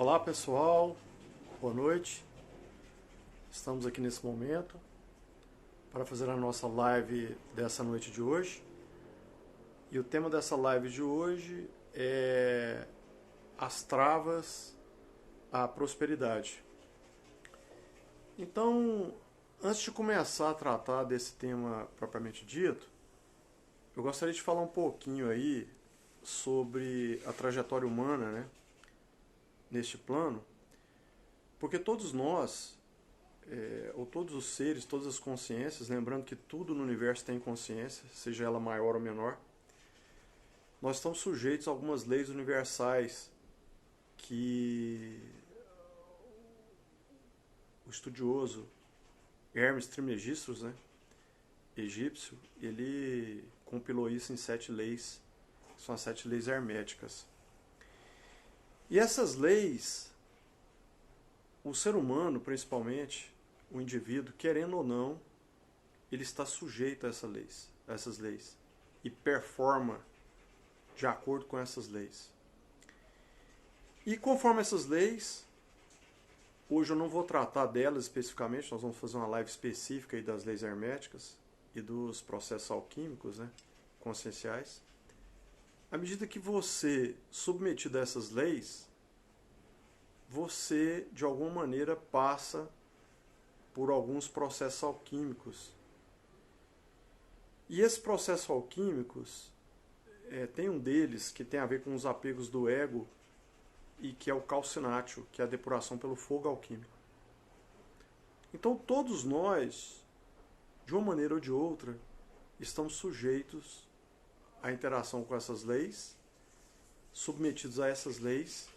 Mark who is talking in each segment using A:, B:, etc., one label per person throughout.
A: Olá pessoal, boa noite. Estamos aqui nesse momento para fazer a nossa live dessa noite de hoje. E o tema dessa live de hoje é as travas à prosperidade. Então, antes de começar a tratar desse tema propriamente dito, eu gostaria de falar um pouquinho aí sobre a trajetória humana, né, neste plano, porque todos nós, ou todos os seres, todas as consciências, lembrando que tudo no universo tem consciência, seja ela maior ou menor, nós estamos sujeitos a algumas leis universais que o estudioso Hermes Trismegistus, né, egípcio, ele compilou isso em 7 leis, que são as 7 leis herméticas. E essas leis, o ser humano, principalmente, o indivíduo, querendo ou não, ele está sujeito a essas leis e performa de acordo com essas leis. E conforme essas leis, hoje eu não vou tratar delas especificamente, nós vamos fazer uma live específica aí das leis herméticas e dos processos alquímicos, né, conscienciais. À medida que você, submetido a essas leis, você, de alguma maneira, passa por alguns processos alquímicos. E esses processos alquímicos, tem um deles que tem a ver com os apegos do ego e que é o calcinátil, que é a depuração pelo fogo alquímico. Então todos nós, de uma maneira ou de outra, estamos sujeitos à interação com essas leis, submetidos a essas leis,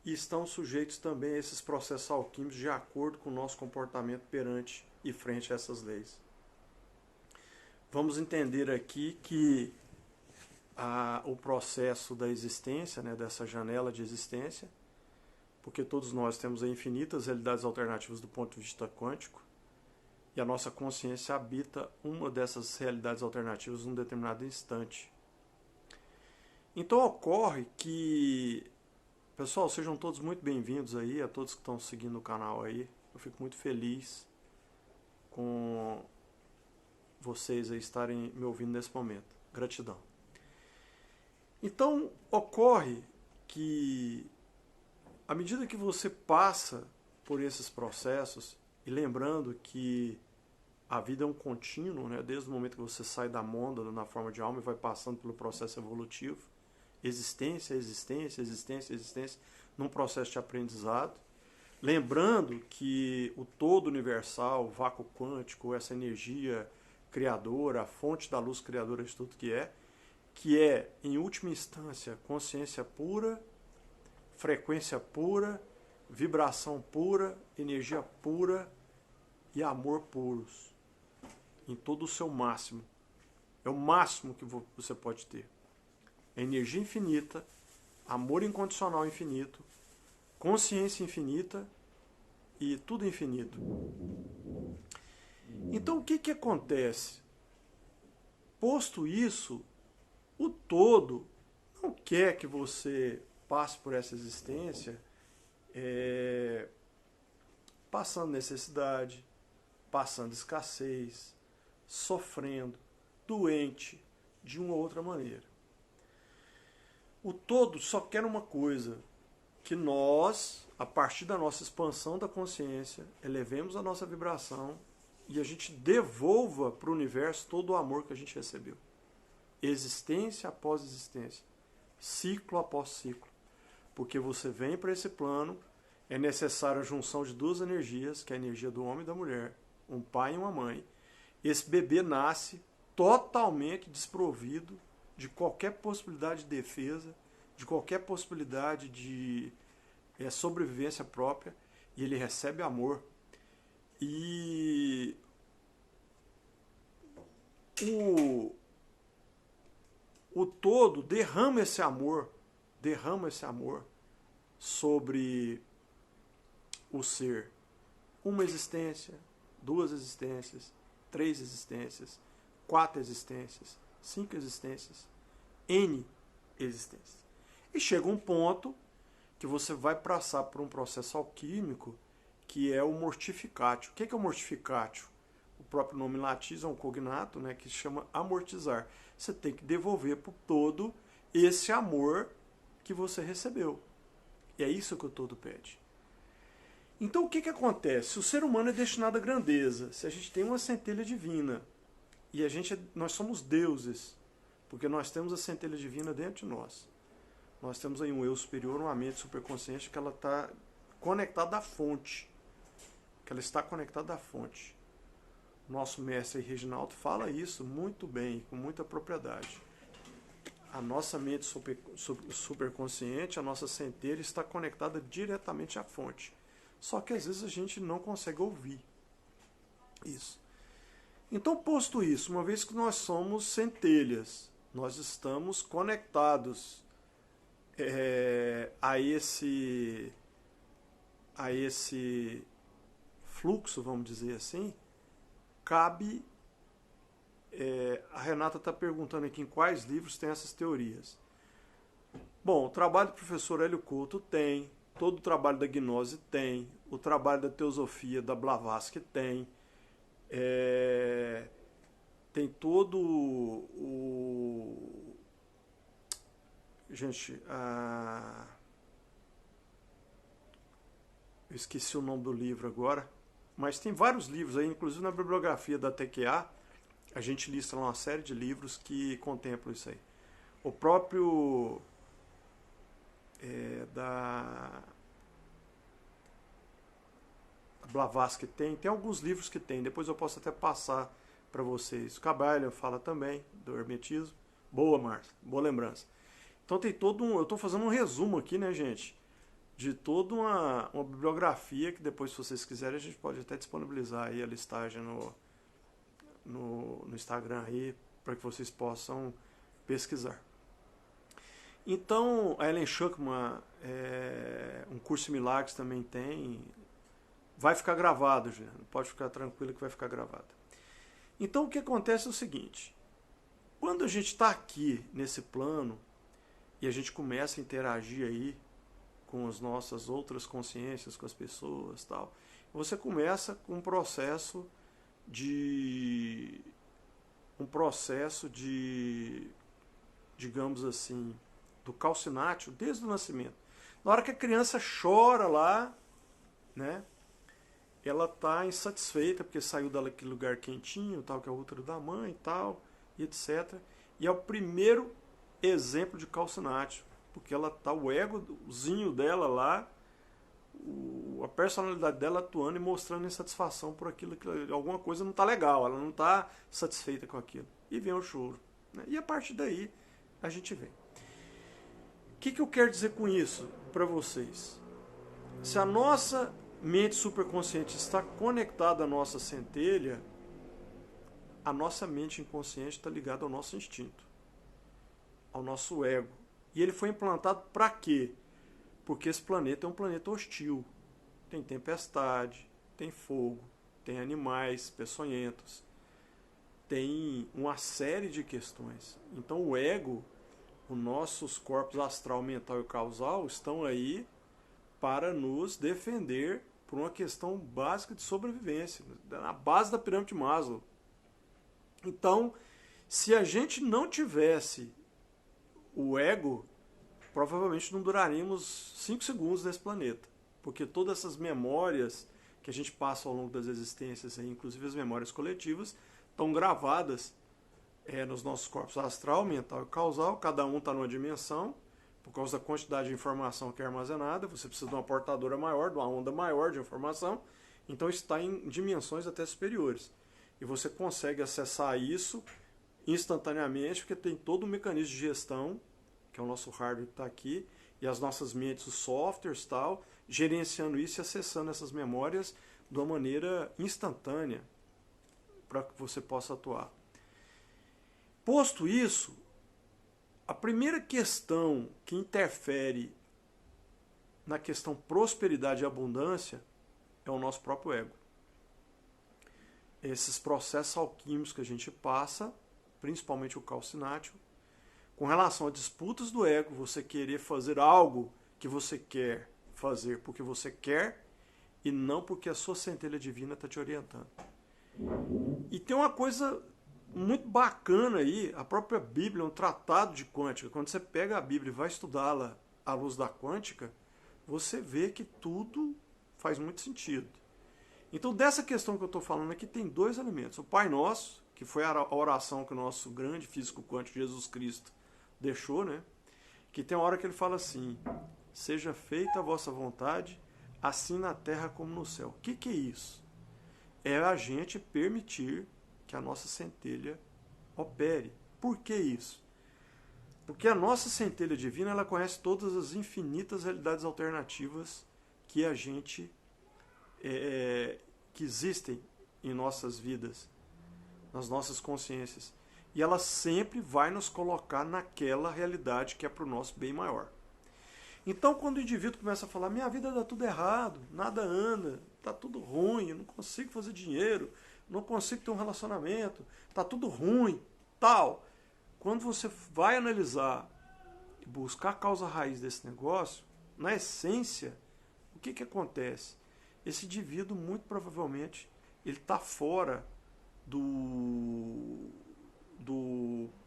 A: e estão sujeitos também a esses processos alquímicos de acordo com o nosso comportamento perante e frente a essas leis. Vamos entender aqui que o processo da existência, né, dessa janela de existência, porque todos nós temos infinitas realidades alternativas do ponto de vista quântico, e a nossa consciência habita uma dessas realidades alternativas num determinado instante. Então ocorre que, pessoal, sejam todos muito bem-vindos aí, a todos que estão seguindo o canal aí. Eu fico muito feliz com vocês aí estarem me ouvindo nesse momento. Gratidão. Então, ocorre que, à medida que você passa por esses processos, e lembrando que a vida é um contínuo, né, desde o momento que você sai da mônada na forma de alma e vai passando pelo processo evolutivo, existência, existência, existência, existência, num processo de aprendizado. Lembrando que o todo universal, o vácuo quântico, essa energia criadora, a fonte da luz criadora de tudo que é, em última instância, consciência pura, frequência pura, vibração pura, energia pura e amor puros, em todo o seu máximo. É o máximo que você pode ter. Energia infinita, amor incondicional infinito, consciência infinita e tudo infinito. Então o que acontece? Posto isso, o todo não quer que você passe por essa existência passando necessidade, passando escassez, sofrendo, doente, de uma ou outra maneira. O todo só quer uma coisa, que nós, a partir da nossa expansão da consciência, elevemos a nossa vibração e a gente devolva para o universo todo o amor que a gente recebeu. Existência após existência, ciclo após ciclo. Porque você vem para esse plano, é necessária a junção de duas energias, que é a energia do homem e da mulher, um pai e uma mãe. Esse bebê nasce totalmente desprovido de qualquer possibilidade de defesa, de qualquer possibilidade de sobrevivência própria, e ele recebe amor. E o todo derrama esse amor sobre o ser. Uma existência, 2 existências, 3 existências, 4 existências, 5 existências, N existências. E chega um ponto que que você vai passar por um processo alquímico que é o mortificatio. O que é o mortificatio? O próprio nome latim é um cognato, né, que se chama amortizar. Você tem que devolver por todo esse amor que você recebeu. E é isso que o todo pede. Então o que acontece? O ser humano é destinado à grandeza. Se a gente tem uma centelha divina, e nós somos deuses, porque nós temos a centelha divina dentro de nós. Nós temos aí um eu superior, uma mente superconsciente que ela está conectada à fonte. Que ela está conectada à fonte. Nosso mestre Reginaldo fala isso muito bem, com muita propriedade. A nossa mente superconsciente, a nossa centelha está conectada diretamente à fonte. Só que às vezes a gente não consegue ouvir isso. Então, posto isso, uma vez que nós somos centelhas, nós estamos conectados a esse fluxo, vamos dizer assim, cabe... a Renata está perguntando aqui em quais livros tem essas teorias. Bom, o trabalho do professor Hélio Couto tem, todo o trabalho da gnose tem, o trabalho da teosofia da Blavatsky tem, tem todo o... Gente, eu esqueci o nome do livro agora, mas tem vários livros aí, inclusive na bibliografia da TQA, a gente lista uma série de livros que contemplam isso aí. O próprio da Blavatsky tem alguns livros que tem, depois eu posso até passar para vocês. O Cabalho fala também do hermetismo. Boa, Marta, boa lembrança. Então tem eu estou fazendo um resumo aqui, né, gente, de toda uma bibliografia que depois, se vocês quiserem, a gente pode até disponibilizar aí a listagem no Instagram aí, para que vocês possam pesquisar. Então, a Ellen Schuckman, um curso de milagres também tem, vai ficar gravado, Juliana, pode ficar tranquilo que vai ficar gravado. Então, o que acontece é o seguinte, quando a gente está aqui nesse plano, e a gente começa a interagir aí com as nossas outras consciências, com as pessoas e tal, você começa com um processo de, digamos assim, do calcinátil desde o nascimento. Na hora que a criança chora lá, né, ela está insatisfeita porque saiu daquele lugar quentinho, tal, que é o útero da mãe e tal, e etc. E é o primeiro exemplo de calcinátil, porque ela tá, o egozinho dela lá, a personalidade dela atuando e mostrando insatisfação por aquilo, que alguma coisa não está legal, ela não está satisfeita com aquilo. E vem o choro. Né? E a partir daí a gente vem. O que eu quero dizer com isso para vocês? Se a nossa mente superconsciente está conectada à nossa centelha, a nossa mente inconsciente está ligada ao nosso instinto, ao nosso ego. E ele foi implantado para quê? Porque esse planeta é um planeta hostil. Tem tempestade, tem fogo, tem animais peçonhentos, tem uma série de questões. Então o ego, os nossos corpos astral, mental e causal estão aí para nos defender por uma questão básica de sobrevivência, na base da pirâmide de Maslow. Então, se a gente não tivesse o ego, provavelmente não duraríamos 5 segundos nesse planeta. Porque todas essas memórias que a gente passa ao longo das existências, inclusive as memórias coletivas, estão gravadas nos nossos corpos astral, mental e causal. Cada um está numa dimensão, por causa da quantidade de informação que é armazenada. Você precisa de uma portadora maior, de uma onda maior de informação. Então está em dimensões até superiores. E você consegue acessar isso instantaneamente, porque tem todo um mecanismo de gestão, que é o nosso hardware que está aqui, e as nossas mentes, os softwares e tal, gerenciando isso e acessando essas memórias de uma maneira instantânea para que você possa atuar. Posto isso, a primeira questão que interfere na questão prosperidade e abundância é o nosso próprio ego. Esses processos alquímicos que a gente passa, principalmente o calcinátil, com relação a disputas do ego, você querer fazer algo que você quer fazer porque você quer e não porque a sua centelha divina está te orientando. E tem uma coisa muito bacana aí, a própria Bíblia é um tratado de quântica. Quando você pega a Bíblia e vai estudá-la à luz da quântica, você vê que tudo faz muito sentido. Então, dessa questão que eu estou falando aqui, tem dois elementos. O Pai Nosso, que foi a oração que o nosso grande físico quântico, Jesus Cristo, deixou, né? Que tem uma hora que ele fala assim: seja feita a vossa vontade, assim na terra como no céu. O que é isso? É a gente permitir que a nossa centelha opere. Por que isso? Porque a nossa centelha divina, ela conhece todas as infinitas realidades alternativas que a gente que existem em nossas vidas, nas nossas consciências. E ela sempre vai nos colocar naquela realidade que é para o nosso bem maior. Então, quando o indivíduo começa a falar: minha vida dá tudo errado, nada anda, está tudo ruim, eu não consigo fazer dinheiro, não consigo ter um relacionamento, está tudo ruim, tal. Quando você vai analisar e buscar a causa raiz desse negócio, na essência, o que acontece? Esse indivíduo, muito provavelmente, ele está fora do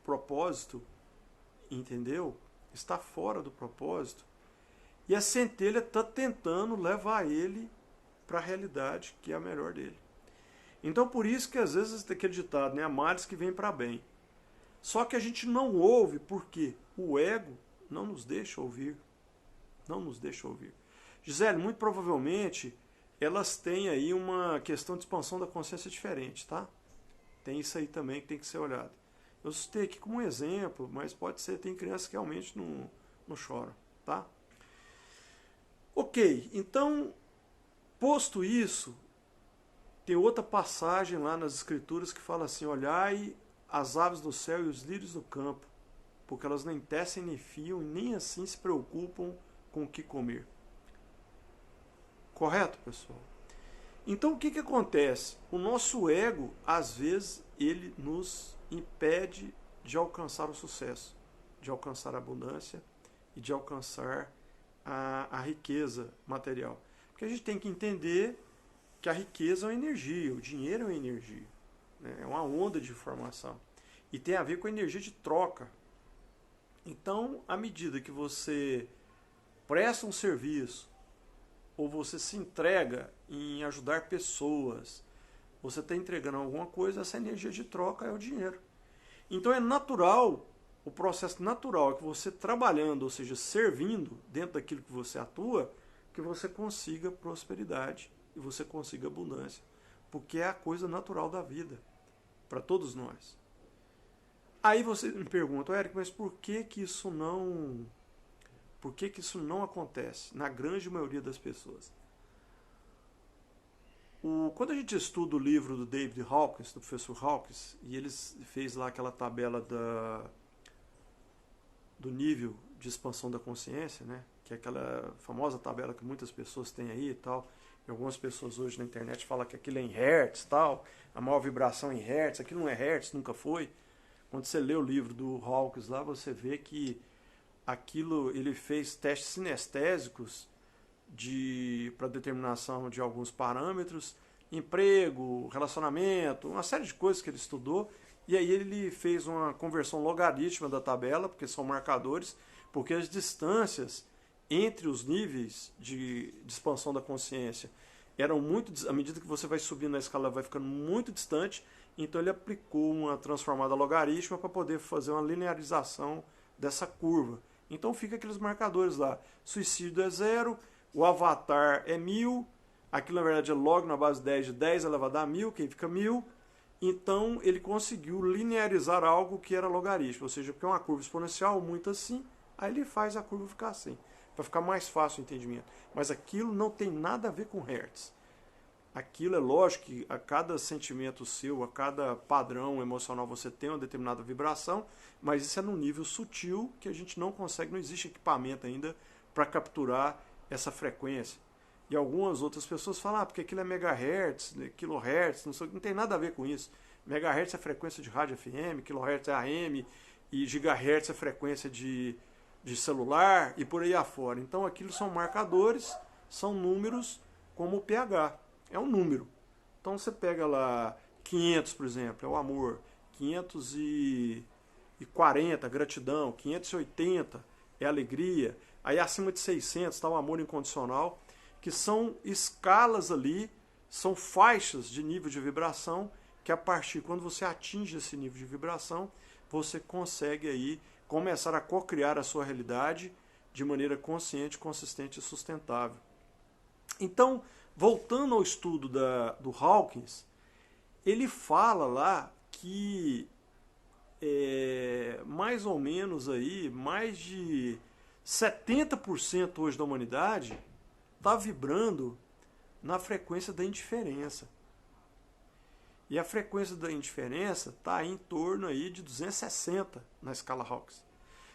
A: propósito, entendeu? Está fora do propósito. E a centelha está tentando levar ele para a realidade que é a melhor dele. Então, por isso que às vezes tem aquele ditado, né? Há males que vêm para bem. Só que a gente não ouve porque o ego não nos deixa ouvir. Não nos deixa ouvir. Gisele, muito provavelmente, elas têm aí uma questão de expansão da consciência diferente, tá? Tem isso aí também que tem que ser olhado. Eu citei aqui como um exemplo, mas pode ser, tem crianças que realmente não choram, tá? Ok, então, posto isso, tem outra passagem lá nas Escrituras que fala assim: olhai as aves do céu e os lírios do campo, porque elas nem tecem nem fiam, e nem assim se preocupam com o que comer. Correto, pessoal? Então, o que acontece? O nosso ego, às vezes, ele nos impede de alcançar o sucesso, de alcançar a abundância e de alcançar a riqueza material. Porque a gente tem que entender que a riqueza é uma energia, o dinheiro é uma energia, né? É uma onda de informação. E tem a ver com a energia de troca. Então, à medida que você presta um serviço, ou você se entrega em ajudar pessoas, você está entregando alguma coisa, essa energia de troca é o dinheiro. Então é natural, o processo natural é que você trabalhando, ou seja, servindo dentro daquilo que você atua, que você consiga prosperidade e você consiga abundância. Porque é a coisa natural da vida, para todos nós. Aí você me pergunta: Érico, mas por que isso não acontece na grande maioria das pessoas? Quando a gente estuda o livro do David Hawkins, do professor Hawkins, e ele fez lá aquela tabela do nível de expansão da consciência, né? Que é aquela famosa tabela que muitas pessoas têm aí e tal. E algumas pessoas hoje na internet falam que aquilo é em hertz, tal, a maior vibração em hertz. Aquilo não é hertz, nunca foi. Quando você lê o livro do Hawkins lá, você vê que aquilo, ele fez testes sinestésicos para determinação de alguns parâmetros, emprego, relacionamento, uma série de coisas que ele estudou, e aí ele fez uma conversão logarítmica da tabela, porque são marcadores, porque as distâncias entre os níveis de expansão da consciência eram muito, à medida que você vai subindo na escala, vai ficando muito distante, então ele aplicou uma transformada logarítmica para poder fazer uma linearização dessa curva. Então fica aqueles marcadores lá: suicídio é 0, o avatar é 1000, aquilo na verdade é log na base 10 de 10 elevado a 1000, que fica 1000. Então ele conseguiu linearizar algo que era logarítmico, ou seja, porque é uma curva exponencial muito assim, aí ele faz a curva ficar assim, para ficar mais fácil o entendimento. Mas aquilo não tem nada a ver com hertz. Aquilo é lógico que a cada sentimento seu, a cada padrão emocional você tem uma determinada vibração, mas isso é num nível sutil que a gente não consegue, não existe equipamento ainda para capturar essa frequência. E algumas outras pessoas falam: porque aquilo é megahertz, kilohertz, não tem nada a ver com isso. Megahertz é frequência de rádio FM, kilohertz é AM, e gigahertz é frequência de de celular e por aí afora. Então aquilo são marcadores, são números como o pH. É um número. Então você pega lá 500, por exemplo, é o amor. 540, gratidão. 580 é alegria. Aí acima de 600 está o amor incondicional, que são escalas ali, são faixas de nível de vibração, que a partir, quando você atinge esse nível de vibração, você consegue aí começar a co-criar a sua realidade de maneira consciente, consistente e sustentável. Então, voltando ao estudo do Hawkins, ele fala lá que mais ou menos aí, mais de 70% hoje da humanidade está vibrando na frequência da indiferença. E a frequência da indiferença está em torno aí de 260 na escala Hawkins.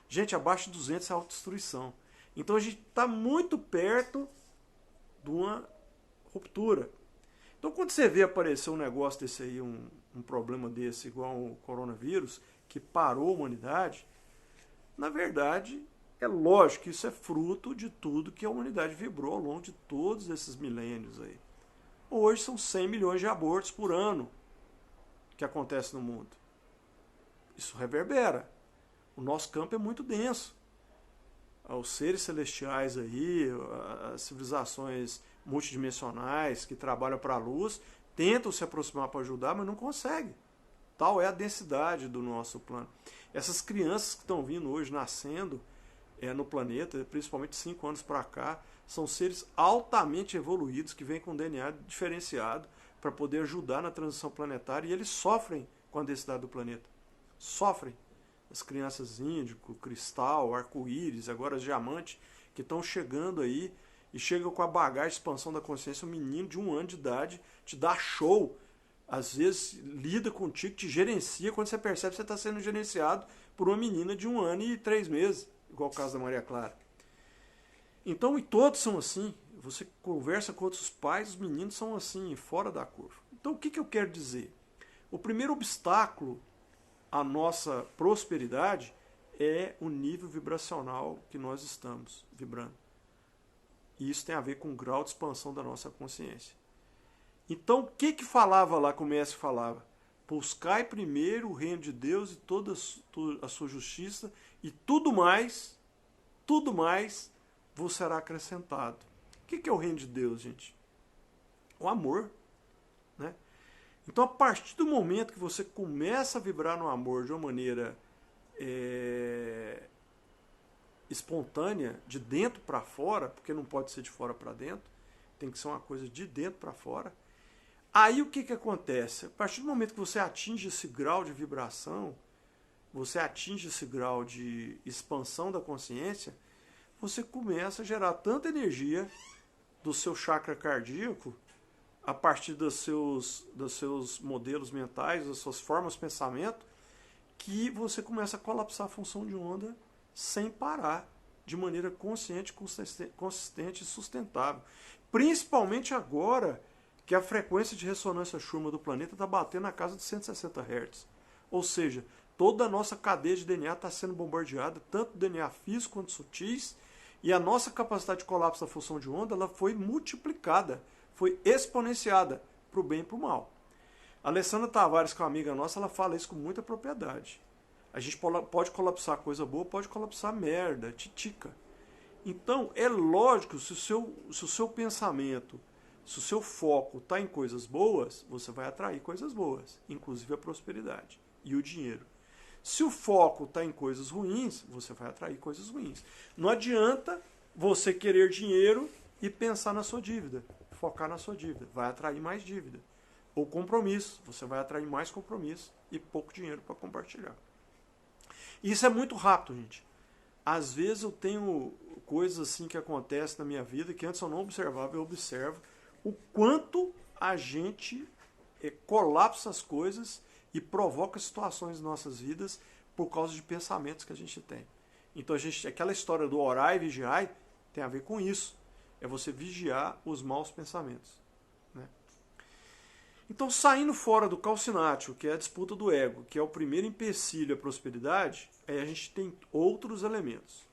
A: Gente, abaixo de 200 é autodestruição. Então a gente está muito perto de uma ruptura. Então quando você vê aparecer um negócio desse aí, um problema desse, igual o coronavírus, que parou a humanidade, na verdade, é lógico que isso é fruto de tudo que a humanidade vibrou ao longo de todos esses milênios aí. Hoje são 100 milhões de abortos por ano que acontece no mundo. Isso reverbera. O nosso campo é muito denso. Os seres celestiais aí, as civilizações multidimensionais que trabalham para a luz, tentam se aproximar para ajudar, mas não conseguem. Tal é a densidade do nosso plano. Essas crianças que estão vindo hoje, nascendo no planeta, principalmente 5 anos para cá, são seres altamente evoluídos que vêm com DNA diferenciado para poder ajudar na transição planetária, e eles sofrem com a densidade do planeta. Sofrem. As crianças índico, cristal, arco-íris, agora as diamante, que estão chegando aí e chegam com a bagagem de expansão da consciência. Um menino de 1 ano de idade te dá show, às vezes lida contigo, te gerencia, quando você percebe que você está sendo gerenciado por uma menina de 1 ano e 3 meses, igual o caso da Maria Clara. Então, e todos são assim. Você conversa com outros pais, os meninos são assim, fora da curva. Então, o que eu quero dizer? O primeiro obstáculo à nossa prosperidade é o nível vibracional que nós estamos vibrando. E isso tem a ver com o grau de expansão da nossa consciência. Então, o que falava lá, que o mestre falava? Buscai primeiro o reino de Deus e toda a sua justiça, e tudo mais vos será acrescentado. O que é o reino de Deus, gente? O amor. Né? Então, a partir do momento que você começa a vibrar no amor de uma maneira espontânea, de dentro para fora, porque não pode ser de fora para dentro, tem que ser uma coisa de dentro para fora, aí o que acontece? A partir do momento que você atinge esse grau de vibração, você atinge esse grau de expansão da consciência, você começa a gerar tanta energia do seu chakra cardíaco, a partir dos seus modelos mentais, das suas formas de pensamento, que você começa a colapsar a função de onda sem parar, de maneira consciente, consistente e sustentável. Principalmente agora que a frequência de ressonância Schumann do planeta está batendo na casa de 160 Hz. Ou seja, toda a nossa cadeia de DNA está sendo bombardeada, tanto DNA físico quanto sutis, e a nossa capacidade de colapso da função de onda ela foi multiplicada, foi exponenciada para o bem e para o mal. A Alessandra Tavares, que é uma amiga nossa, ela fala isso com muita propriedade. A gente pode colapsar coisa boa, pode colapsar merda, titica. Então, é lógico, se o seu pensamento, se o seu foco está em coisas boas, você vai atrair coisas boas, inclusive a prosperidade e o dinheiro. Se o foco está em coisas ruins, você vai atrair coisas ruins. Não adianta você querer dinheiro e pensar na sua dívida, focar na sua dívida. Vai atrair mais dívida. Ou compromisso, você vai atrair mais compromisso e pouco dinheiro para compartilhar. Isso é muito rápido, gente. Às vezes eu tenho coisas assim que acontecem na minha vida que antes eu não observava, eu observo o quanto a gente colapsa as coisas e provoca situações em nossas vidas por causa de pensamentos que a gente tem. Então aquela história do orai e vigiai tem a ver com isso. É você vigiar os maus pensamentos. Né? Então, saindo fora do calcinático, que é a disputa do ego, que é o primeiro empecilho à prosperidade, aí a gente tem outros elementos.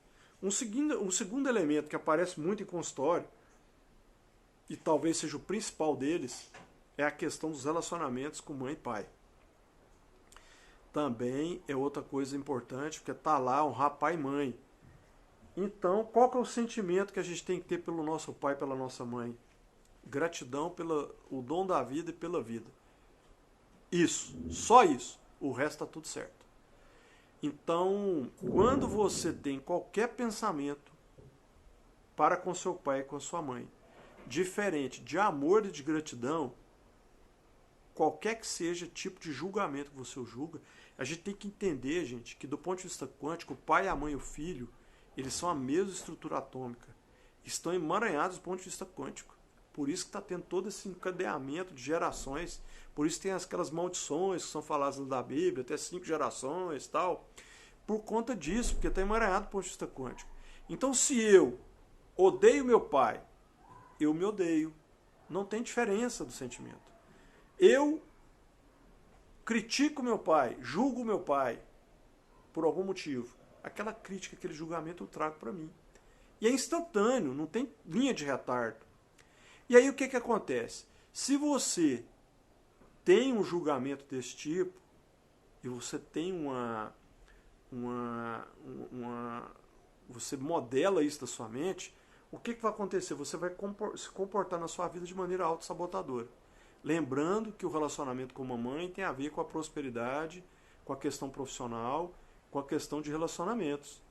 A: Um segundo elemento que aparece muito em consultório, e talvez seja o principal deles, é a questão dos relacionamentos com mãe e pai. Também é outra coisa importante, porque tá lá honrar pai e mãe. Então, qual que é o sentimento que a gente tem que ter pelo nosso pai e pela nossa mãe? Gratidão pelo o dom da vida e pela vida. Isso, só isso. O resto está tudo certo. Então, quando você tem qualquer pensamento para com seu pai e com a sua mãe, diferente de amor e de gratidão, qualquer que seja tipo de julgamento que você julga, a gente tem que entender, gente, que do ponto de vista quântico, o pai, a mãe e o filho, eles são a mesma estrutura atômica. Estão emaranhados do ponto de vista quântico. Por isso que está tendo todo esse encadeamento de gerações. Por isso tem aquelas maldições que são faladas da Bíblia, até 5 gerações e tal. Por conta disso, porque está emaranhado do ponto de vista quântico. Então, se eu odeio meu pai, eu me odeio. Não tem diferença do sentimento. Eu critico meu pai, julgo meu pai, por algum motivo. Aquela crítica, aquele julgamento eu trago para mim. E é instantâneo, não tem linha de retardo. E aí o que acontece? Se você tem um julgamento desse tipo, e você tem você modela isso da sua mente, o que vai acontecer? Você vai se comportar na sua vida de maneira autossabotadora. Lembrando que o relacionamento com a mamãe tem a ver com a prosperidade, com a questão profissional, com a questão de relacionamentos.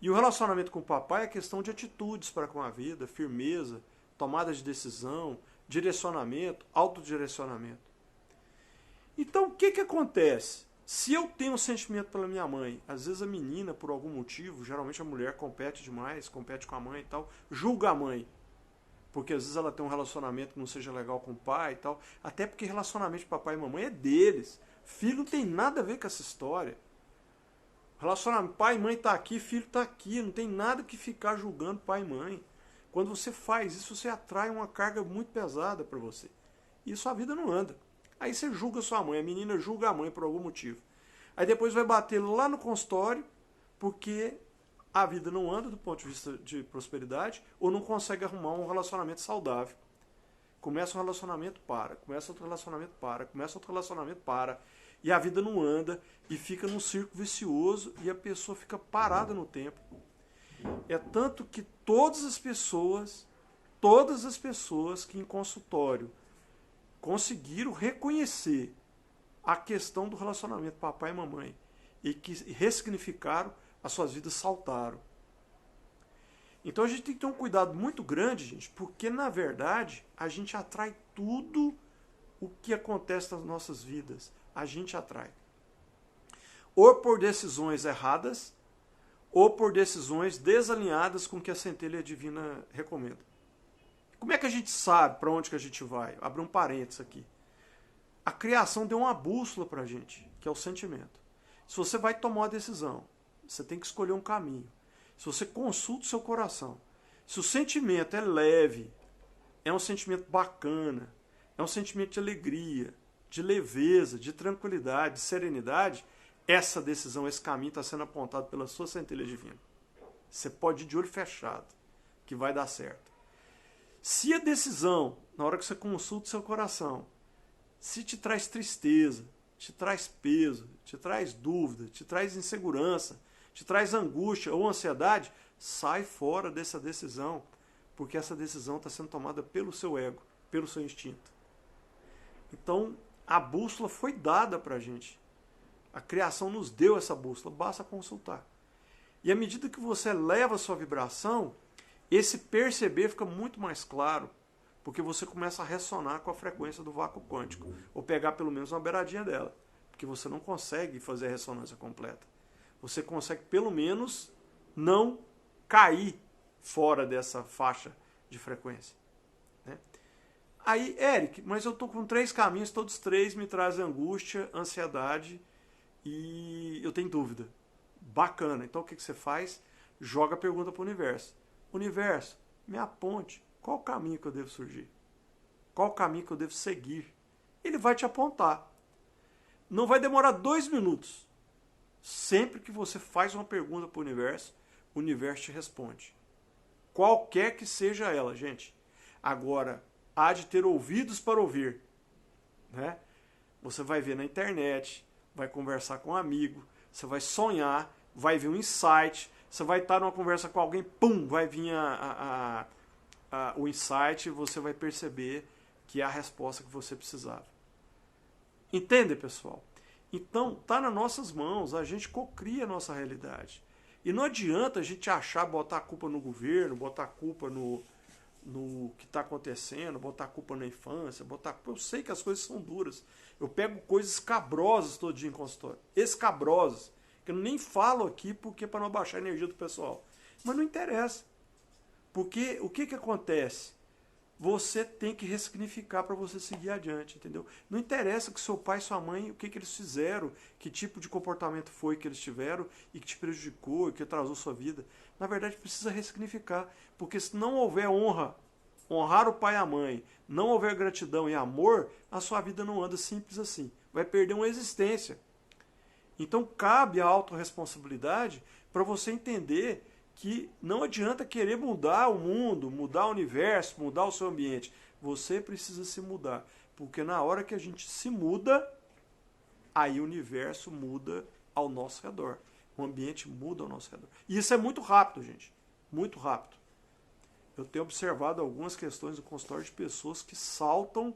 A: E o relacionamento com o papai é questão de atitudes para com a vida, firmeza, tomada de decisão, direcionamento, autodirecionamento. Então, o que acontece? Se eu tenho um sentimento pela minha mãe, às vezes a menina, por algum motivo, geralmente a mulher compete demais, compete com a mãe e tal, julga a mãe. Porque às vezes ela tem um relacionamento que não seja legal com o pai e tal. Até porque relacionamento de papai e mamãe é deles. Filho não tem nada a ver com essa história. Relacionamento, pai e mãe tá aqui, filho tá aqui. Não tem nada que ficar julgando pai e mãe. Quando você faz isso, você atrai uma carga muito pesada para você. E sua vida não anda. Aí você julga sua mãe, a menina julga a mãe por algum motivo. Aí depois vai bater lá no consultório, porque a vida não anda do ponto de vista de prosperidade, ou não consegue arrumar um relacionamento saudável. Começa um relacionamento, para. Começa outro relacionamento, para. Começa outro relacionamento, para. E a vida não anda, e fica num círculo vicioso, e a pessoa fica parada no tempo. É tanto que todas as pessoas que em consultório conseguiram reconhecer a questão do relacionamento papai e mamãe e que ressignificaram, as suas vidas saltaram. Então a gente tem que ter um cuidado muito grande, gente, porque na verdade a gente atrai tudo o que acontece nas nossas vidas. A gente atrai. Ou por decisões erradas, ou por decisões desalinhadas com o que a centelha divina recomenda. Como é que a gente sabe para onde que a gente vai? Abre um parênteses aqui. A criação deu uma bússola para a gente, que é o sentimento. Se você vai tomar uma decisão, você tem que escolher um caminho. Se você consulta o seu coração, se o sentimento é leve, é um sentimento bacana, é um sentimento de alegria, de leveza, de tranquilidade, de serenidade, essa decisão, esse caminho está sendo apontado pela sua centelha divina. Você pode ir de olho fechado, que vai dar certo. Se a decisão, na hora que você consulta o seu coração, se te traz tristeza, te traz peso, te traz dúvida, te traz insegurança, te traz angústia ou ansiedade, sai fora dessa decisão, porque essa decisão está sendo tomada pelo seu ego, pelo seu instinto. Então, a bússola foi dada para a gente. A criação nos deu essa bússola, basta consultar. E à medida que você eleva a sua vibração, esse perceber fica muito mais claro, porque você começa a ressonar com a frequência do vácuo quântico, ou pegar pelo menos uma beiradinha dela, porque você não consegue fazer a ressonância completa. Você consegue pelo menos não cair fora dessa faixa de frequência. Né? Aí, Eric, mas eu estou com 3 caminhos, todos 3 me trazem angústia, ansiedade e eu tenho dúvida. Bacana, então o que você faz? Joga a pergunta para o universo. Universo, me aponte. Qual o caminho que eu devo surgir? Qual o caminho que eu devo seguir? Ele vai te apontar. Não vai demorar 2 minutos. Sempre que você faz uma pergunta para o universo, o universo te responde. Qualquer que seja ela, gente. Agora, há de ter ouvidos para ouvir. Né? Você vai ver na internet, vai conversar com um amigo, você vai sonhar, vai vir um insight, você vai estar numa conversa com alguém, pum, vai vir o insight e você vai perceber que é a resposta que você precisava. Entende, pessoal? Então, está nas nossas mãos, a gente cocria a nossa realidade. E não adianta a gente achar, botar a culpa no governo, botar a culpa no que está acontecendo, botar a culpa na infância, eu sei que as coisas são duras. Eu pego coisas escabrosas todo dia em consultório. Escabrosas. Que eu nem falo aqui porque para não abaixar a energia do pessoal. Mas não interessa. Porque o que acontece? Você tem que ressignificar para você seguir adiante, entendeu? Não interessa que seu pai e sua mãe, o que eles fizeram, que tipo de comportamento foi que eles tiveram e que te prejudicou e que atrasou sua vida. Na verdade, precisa ressignificar, porque se não houver honrar o pai e a mãe, não houver gratidão e amor, a sua vida não anda simples assim. Vai perder uma existência. Então, cabe a autorresponsabilidade para você entender que não adianta querer mudar o mundo, mudar o universo, mudar o seu ambiente. Você precisa se mudar. Porque na hora que a gente se muda, aí o universo muda ao nosso redor. O ambiente muda ao nosso redor. E isso é muito rápido, gente. Muito rápido. Eu tenho observado algumas questões do consultório de pessoas que saltam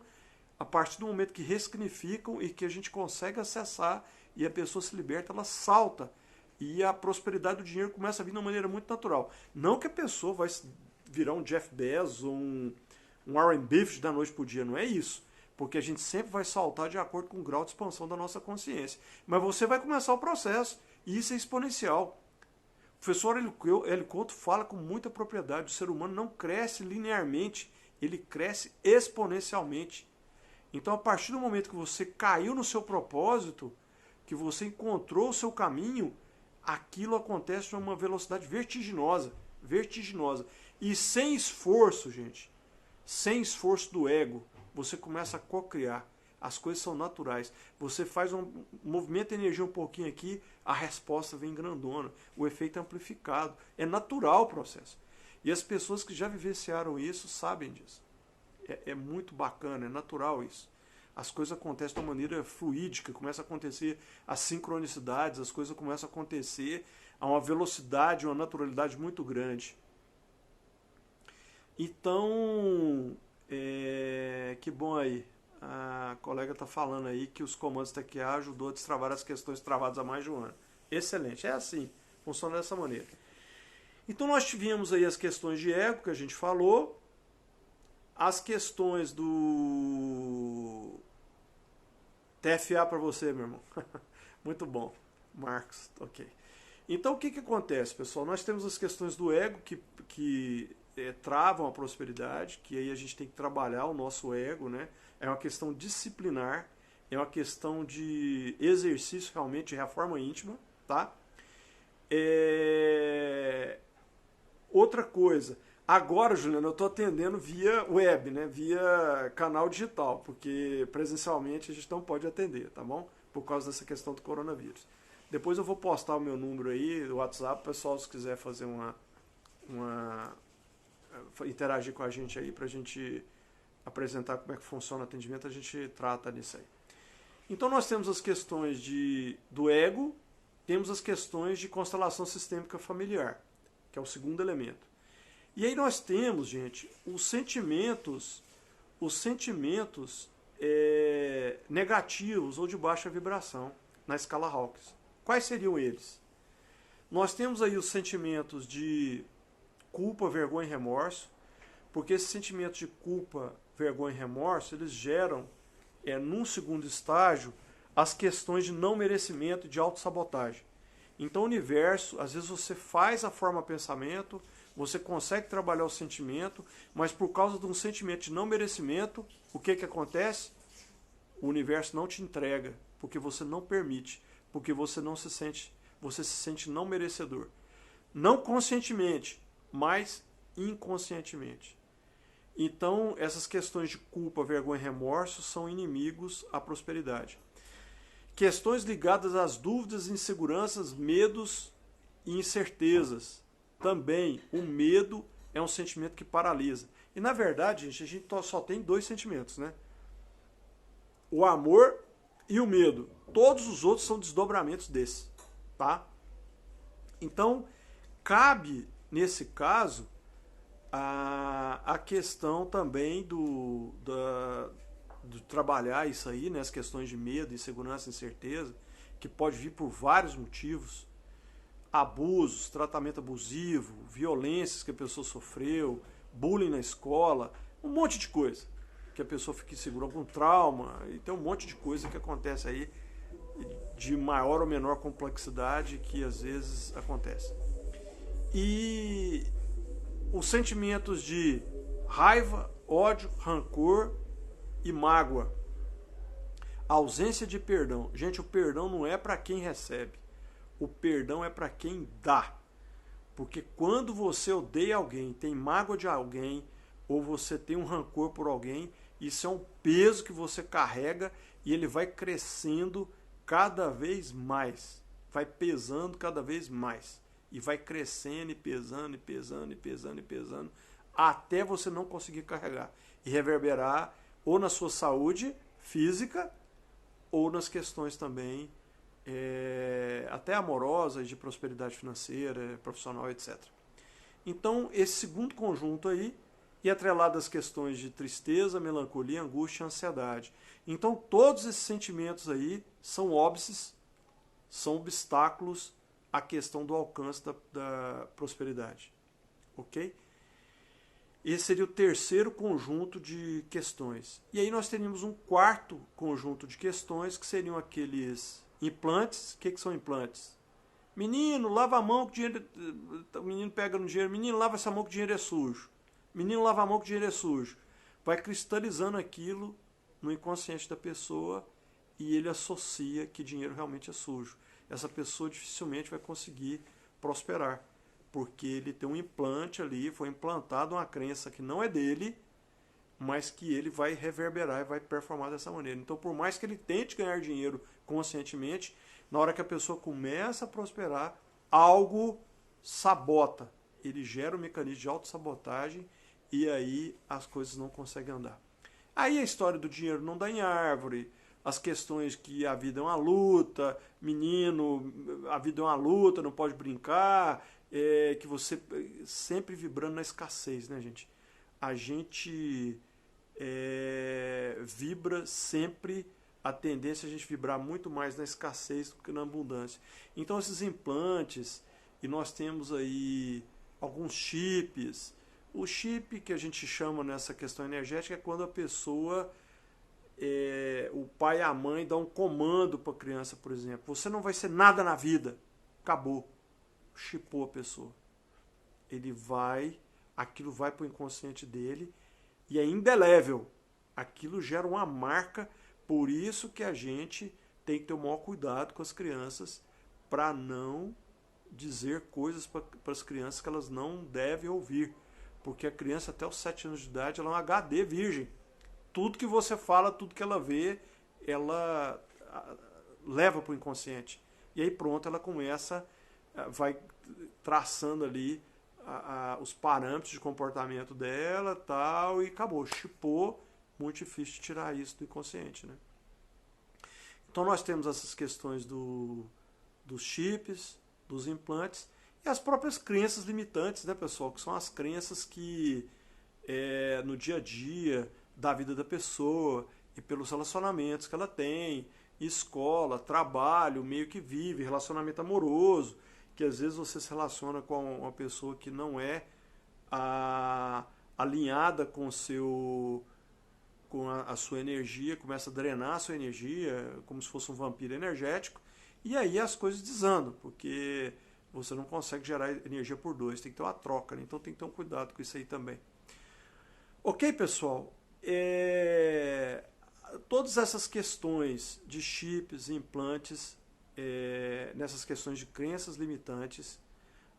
A: a partir do momento que ressignificam e que a gente consegue acessar e a pessoa se liberta, ela salta. E a prosperidade do dinheiro começa a vir de uma maneira muito natural. Não que a pessoa vai virar um Jeff Bezos ou um Warren Buffett da noite para o dia, não é isso. Porque a gente sempre vai saltar de acordo com o grau de expansão da nossa consciência. Mas você vai começar o processo, e isso é exponencial. O professor Hélio Couto fala com muita propriedade, o ser humano não cresce linearmente, ele cresce exponencialmente. Então, a partir do momento que você caiu no seu propósito, que você encontrou o seu caminho, aquilo acontece de uma velocidade vertiginosa. Vertiginosa. E sem esforço, gente, sem esforço do ego, você começa a co-criar. As coisas são naturais. Você faz um movimento de energia um pouquinho aqui, a resposta vem grandona. O efeito é amplificado. É natural o processo. E as pessoas que já vivenciaram isso sabem disso. É muito bacana, é natural isso. As coisas acontecem de uma maneira fluídica, começa a acontecer as sincronicidades, as coisas começam a acontecer a uma velocidade, uma naturalidade muito grande. Então, que bom aí. A colega está falando aí que os comandos TQA ajudou a destravar as questões travadas há mais de um ano. Excelente, é assim, funciona dessa maneira. Então nós tivemos aí as questões de ego que a gente falou, as questões do TFA para você, meu irmão. Muito bom, Marcos, ok. Então o que acontece, pessoal? Nós temos as questões do ego que travam a prosperidade, que aí a gente tem que trabalhar o nosso ego, né? É uma questão disciplinar, é uma questão de exercício realmente de reforma íntima, tá? Outra coisa, agora, Juliana, eu estou atendendo via web, né? Via canal digital, porque presencialmente a gente não pode atender, tá bom? Por causa dessa questão do coronavírus. Depois eu vou postar o meu número aí, o WhatsApp, pessoal, se quiser fazer interagir com a gente aí, pra gente apresentar como é que funciona o atendimento, a gente trata nisso aí. Então nós temos as questões do ego, temos as questões de constelação sistêmica familiar, que é o segundo elemento. E aí nós temos, gente, os sentimentos negativos ou de baixa vibração na escala Hawkins. Quais seriam eles? Nós temos aí os sentimentos de culpa, vergonha e remorso, porque esses sentimentos de culpa, vergonha e remorso, eles geram, num segundo estágio, as questões de não merecimento e de autossabotagem. Então o universo, às vezes você faz a forma pensamento, você consegue trabalhar o sentimento, mas por causa de um sentimento de não merecimento, o que acontece? O universo não te entrega, porque você não permite, porque você se sente não merecedor. Não conscientemente, mas inconscientemente. Então, essas questões de culpa, vergonha e remorso são inimigos à prosperidade. Questões ligadas às dúvidas, inseguranças, medos e incertezas também o medo é um sentimento que paralisa. E na verdade, gente, a gente só tem dois sentimentos, né? O amor e o medo. Todos os outros são desdobramentos desse, tá? Então, cabe, nesse caso, a questão também do trabalhar isso aí, né, as questões de medo, insegurança, incerteza, que pode vir por vários motivos, abusos, tratamento abusivo, violências que a pessoa sofreu, bullying na escola, um monte de coisa, que a pessoa fica insegura, algum trauma, e tem um monte de coisa que acontece aí, de maior ou menor complexidade, que às vezes acontece. E os sentimentos de raiva, ódio, rancor e mágoa. A ausência de perdão. Gente, o perdão não é para quem recebe. O perdão é para quem dá. Porque quando você odeia alguém, tem mágoa de alguém, ou você tem um rancor por alguém, isso é um peso que você carrega e ele vai crescendo cada vez mais. Vai pesando cada vez mais. E vai crescendo e pesando, e pesando, e pesando, e pesando, até você não conseguir carregar. E reverberar ou na sua saúde física, ou nas questões também, até amorosas, de prosperidade financeira, profissional, etc. Então, esse segundo conjunto aí, e atrelado às questões de tristeza, melancolia, angústia e ansiedade. Então, todos esses sentimentos aí são óbices, são obstáculos à questão do alcance da prosperidade. Ok? Esse seria o terceiro conjunto de questões. E aí nós teríamos um quarto conjunto de questões, que seriam aqueles implantes. O que são implantes? Menino, lava a mão que o dinheiro... O menino pega no dinheiro. Menino, lava essa mão que o dinheiro é sujo. Menino, lava a mão que o dinheiro é sujo. Vai cristalizando aquilo no inconsciente da pessoa e ele associa que dinheiro realmente é sujo. Essa pessoa dificilmente vai conseguir prosperar, porque ele tem um implante ali, foi implantado uma crença que não é dele, mas que ele vai reverberar e vai performar dessa maneira. Então, por mais que ele tente ganhar dinheiro conscientemente, na hora que a pessoa começa a prosperar, algo sabota. Ele gera um mecanismo de autossabotagem e aí as coisas não conseguem andar. Aí a história do dinheiro não dá em árvore, as questões que a vida é uma luta, menino, a vida é uma luta, não pode brincar, que você sempre vibrando na escassez, né, gente? A gente vibra sempre, a tendência é a gente vibrar muito mais na escassez do que na abundância. Então esses implantes, e nós temos aí alguns chips. O chip que a gente chama nessa questão energética é quando a pessoa, o pai e a mãe dão um comando para a criança, por exemplo. Você não vai ser nada na vida. Acabou. Chipou a pessoa. Aquilo vai para o inconsciente dele e é indelével. Aquilo gera uma marca, por isso que a gente tem que ter o maior cuidado com as crianças para não dizer coisas para as crianças que elas não devem ouvir. Porque a criança até os 7 anos de idade ela é um HD virgem. Tudo que você fala, tudo que ela vê, ela leva para o inconsciente. E aí pronto, ela começa, vai traçando ali os parâmetros de comportamento dela, tal, e acabou. Chipou, muito difícil de tirar isso do inconsciente, né? Então nós temos essas questões dos chips, dos implantes, e as próprias crenças limitantes, né, pessoal? Que são as crenças que no dia a dia da vida da pessoa e pelos relacionamentos que ela tem, escola, trabalho, meio que vive, relacionamento amoroso, que às vezes você se relaciona com uma pessoa que não é alinhada com a sua energia, começa a drenar a sua energia, como se fosse um vampiro energético, e aí as coisas desandam, porque você não consegue gerar energia por dois, tem que ter uma troca, né? Então tem que ter um cuidado com isso aí também. Ok, pessoal? Todas essas questões de chips, implantes, nessas questões de crenças limitantes,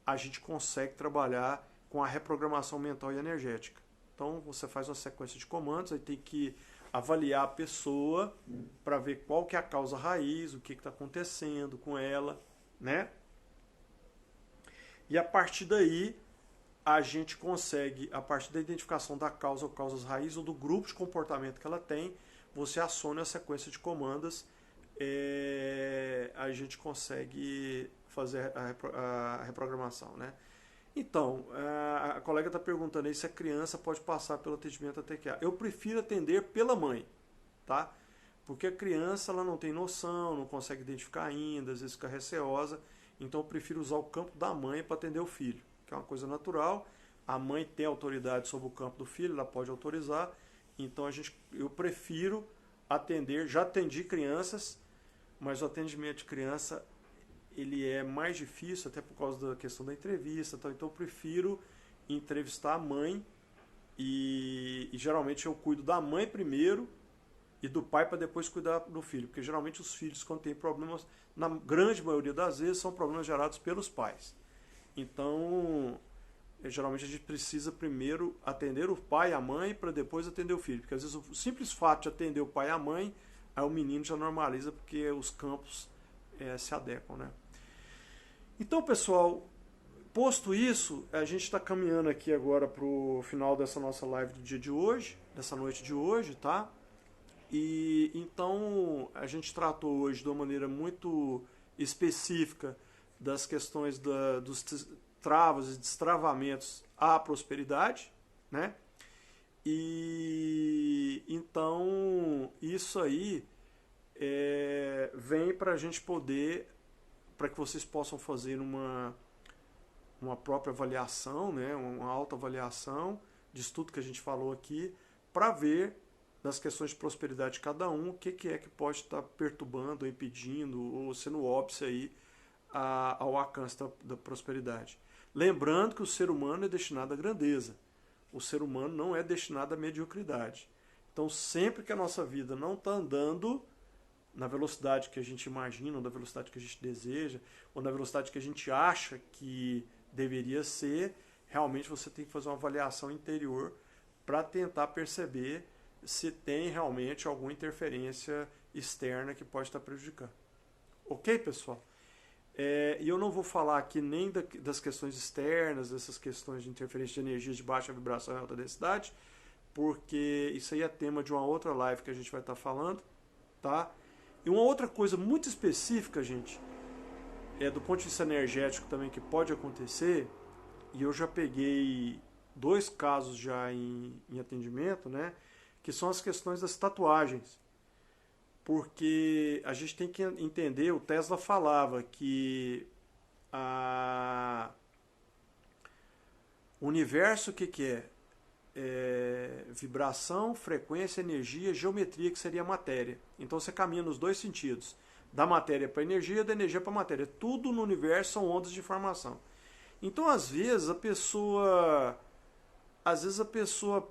A: a gente consegue trabalhar com a reprogramação mental e energética. Então você faz uma sequência de comandos, aí tem que avaliar a pessoa para ver qual que é a causa raiz, o que está acontecendo com ela, né? E a partir daí, a gente consegue, a partir da identificação da causa ou causas raiz ou do grupo de comportamento que ela tem, você aciona a sequência de comandas, a gente consegue fazer a reprogramação, né? Então, a colega está perguntando aí se a criança pode passar pelo atendimento ATQA. Eu prefiro atender pela mãe, tá? Porque a criança ela não tem noção, não consegue identificar ainda, às vezes fica receosa. Então eu prefiro usar o campo da mãe para atender o filho, que é uma coisa natural. A mãe tem autoridade sobre o campo do filho, ela pode autorizar. Então eu prefiro atender, já atendi crianças, mas o atendimento de criança ele é mais difícil, até por causa da questão da entrevista. Então eu prefiro entrevistar a mãe e geralmente eu cuido da mãe primeiro e do pai para depois cuidar do filho. Porque geralmente os filhos, quando têm problemas, na grande maioria das vezes, são problemas gerados pelos pais. Então, geralmente a gente precisa primeiro atender o pai e a mãe para depois atender o filho. Porque às vezes o simples fato de atender o pai e a mãe, aí o menino já normaliza porque os campos se adequam, né? Então, pessoal, posto isso, a gente está caminhando aqui agora para o final dessa nossa live do dia de hoje, dessa noite de hoje, tá? E então a gente tratou hoje de uma maneira muito específica das questões dos travas e destravamentos à prosperidade, né? E então isso aí vem para a gente poder, para que vocês possam fazer uma própria avaliação, né? Uma autoavaliação de tudo que a gente falou aqui, para ver das questões de prosperidade de cada um, o que é que pode estar perturbando, impedindo, ou sendo óbice aí ao alcance da prosperidade. Lembrando que o ser humano é destinado à grandeza. O ser humano não é destinado à mediocridade. Então, sempre que a nossa vida não está andando na velocidade que a gente imagina, ou na velocidade que a gente deseja, ou na velocidade que a gente acha que deveria ser, realmente você tem que fazer uma avaliação interior para tentar perceber se tem realmente alguma interferência externa que pode estar prejudicando. Ok, pessoal? E eu não vou falar aqui nem das questões externas, dessas questões de interferência de energia de baixa vibração e alta densidade, porque isso aí é tema de uma outra live que a gente vai estar falando, tá? E uma outra coisa muito específica, gente, do ponto de vista energético também que pode acontecer, e eu já peguei 2 casos já em atendimento, né? Que são as questões das tatuagens. Porque a gente tem que entender, o Tesla falava que o universo o que é? Vibração, frequência, energia, geometria, que seria a matéria. Então você caminha nos 2 sentidos. Da matéria para a energia, da energia para a matéria. Tudo no universo são ondas de informação. Então, às vezes a pessoa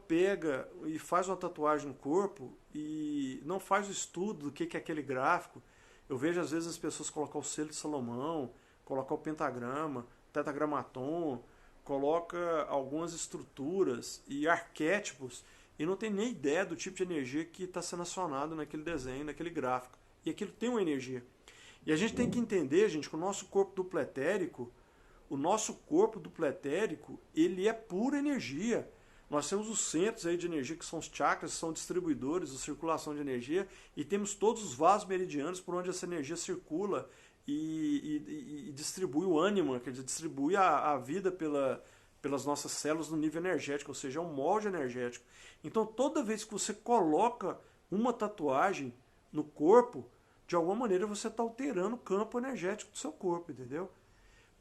A: pega e faz uma tatuagem no corpo e não faz o estudo do que é aquele gráfico. Eu vejo às vezes as pessoas colocar o selo de Salomão, colocar o pentagrama, tetragramaton, coloca algumas estruturas e arquétipos e não tem nem ideia do tipo de energia que está sendo acionado naquele desenho, naquele gráfico. E aquilo tem uma energia. E a gente tem que entender, gente, que o nosso corpo dupletérico, ele é pura energia. Nós temos os centros aí de energia, que são os chakras, que são distribuidores de circulação de energia, e temos todos os vasos meridianos por onde essa energia circula e distribui o ânima, quer dizer, distribui a vida pelas nossas células no nível energético, ou seja, é um molde energético. Então, toda vez que você coloca uma tatuagem no corpo, de alguma maneira você está alterando o campo energético do seu corpo, entendeu?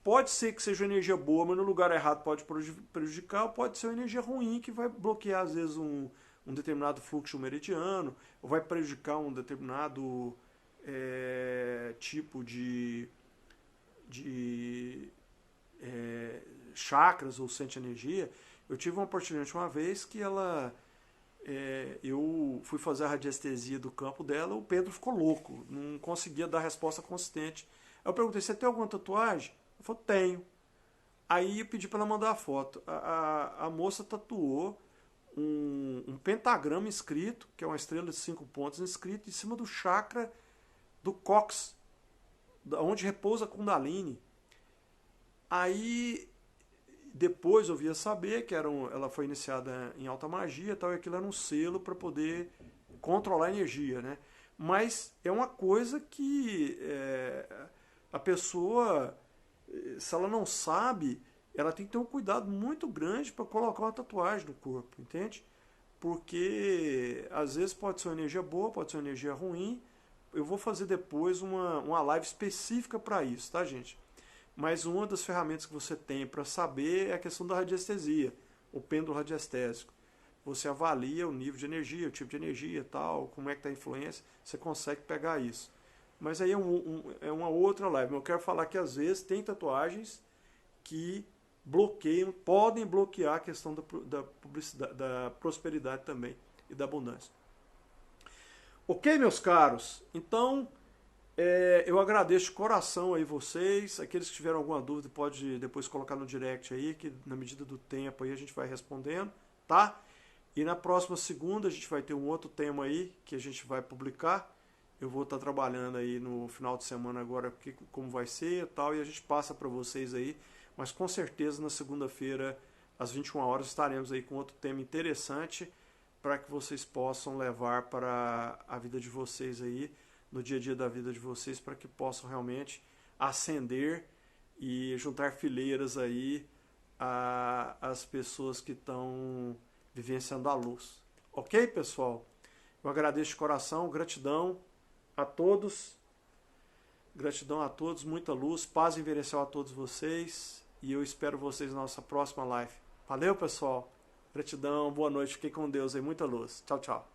A: Pode ser que seja uma energia boa, mas no lugar errado pode prejudicar, ou pode ser uma energia ruim que vai bloquear, às vezes, um determinado fluxo meridiano, ou vai prejudicar um determinado tipo de chakras ou centro de energia. Eu tive uma oportunidade uma vez que eu fui fazer a radiestesia do campo dela, o Pedro ficou louco, não conseguia dar resposta consistente. Aí eu perguntei, você tem alguma tatuagem? Ele falou, tenho. Aí eu pedi para ela mandar a foto. A moça tatuou um pentagrama escrito, que é uma estrela de 5 pontos, escrito em cima do chakra do cóccix, onde repousa a Kundalini. Aí depois eu via saber que ela foi iniciada em alta magia e tal, e aquilo era um selo para poder controlar a energia, né? Mas é uma coisa que a pessoa, se ela não sabe, ela tem que ter um cuidado muito grande para colocar uma tatuagem no corpo, entende? Porque às vezes pode ser uma energia boa, pode ser uma energia ruim. Eu vou fazer depois uma live específica para isso, tá, gente? Mas uma das ferramentas que você tem para saber é a questão da radiestesia, o pêndulo radiestésico. Você avalia o nível de energia, o tipo de energia, tal, como é que está a influência, você consegue pegar isso. Mas aí é uma outra live. Eu quero falar que às vezes tem tatuagens que bloqueiam, podem bloquear a questão da prosperidade também e da abundância. Ok, meus caros? Então, eu agradeço de coração aí vocês. Aqueles que tiveram alguma dúvida, pode depois colocar no direct aí, que na medida do tempo aí a gente vai respondendo, tá? E na próxima segunda a gente vai ter um outro tema aí que a gente vai publicar. Eu vou estar trabalhando aí no final de semana agora como vai ser e tal, e a gente passa para vocês aí. Mas com certeza na segunda-feira, às 21 horas, estaremos aí com outro tema interessante para que vocês possam levar para a vida de vocês aí, no dia a dia da vida de vocês, para que possam realmente ascender e juntar fileiras aí às pessoas que estão vivenciando a luz. Ok, pessoal? Eu agradeço de coração, gratidão a todos. Gratidão a todos, muita luz, paz inverencial a todos vocês. E eu espero vocês na nossa próxima live. Valeu, pessoal. Gratidão, boa noite, fiquem com Deus aí, muita luz. Tchau, tchau.